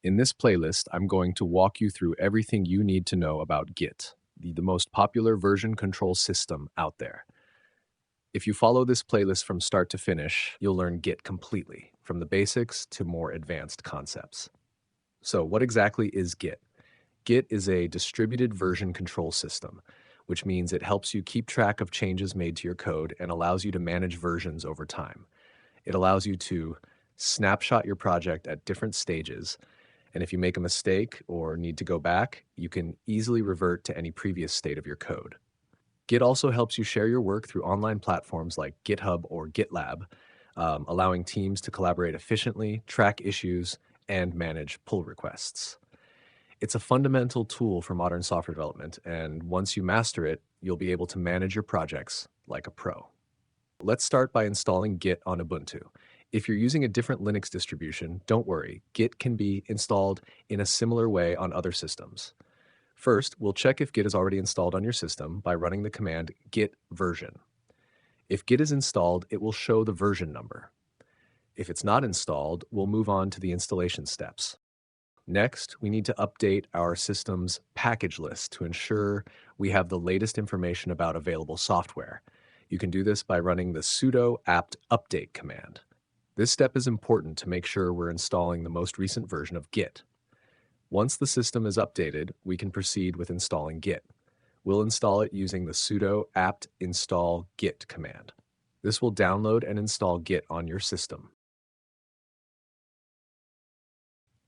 In this playlist, I'm going to walk you through everything you need to know about Git, the most popular version control system out there. If you follow this playlist from start to finish, you'll learn Git completely, from the basics to more advanced concepts. So, what exactly is Git? Git is a distributed version control system, which means it helps you keep track of changes made to your code and allows you to manage versions over time. It allows you to snapshot your project at different stages, and if you make a mistake or need to go back, you can easily revert to any previous state of your code. Git also helps you share your work through online platforms like GitHub or GitLab, allowing teams to collaborate efficiently, track issues, and manage pull requests. It's a fundamental tool for modern software development, and once you master it, you'll be able to manage your projects like a pro. Let's start by installing Git on Ubuntu. If you're using a different Linux distribution, don't worry, Git can be installed in a similar way on other systems. First, we'll check if Git is already installed on your system by running the command git version. If Git is installed, it will show the version number. If it's not installed, we'll move on to the installation steps. Next, we need to update our system's package list to ensure we have the latest information about available software. You can do this by running the sudo apt update command. This step is important to make sure we're installing the most recent version of Git. Once the system is updated, we can proceed with installing Git. We'll install it using the sudo apt install git command. This will download and install Git on your system.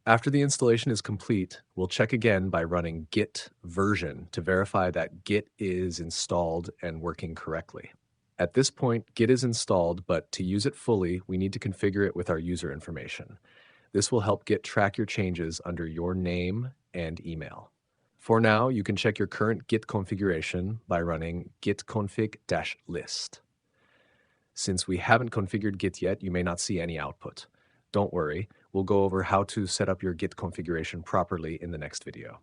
After the installation is complete, we'll check again by running git version to verify that Git is installed and working correctly. At this point, Git is installed, but to use it fully, we need to configure it with our user information. This will help Git track your changes under your name and email. For now, you can check your current Git configuration by running git config-list. Since we haven't configured Git yet, you may not see any output. Don't worry, we'll go over how to set up your Git configuration properly in the next video.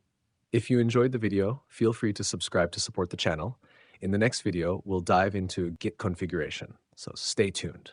If you enjoyed the video, feel free to subscribe to support the channel. In the next video, we'll dive into Git configuration, so stay tuned.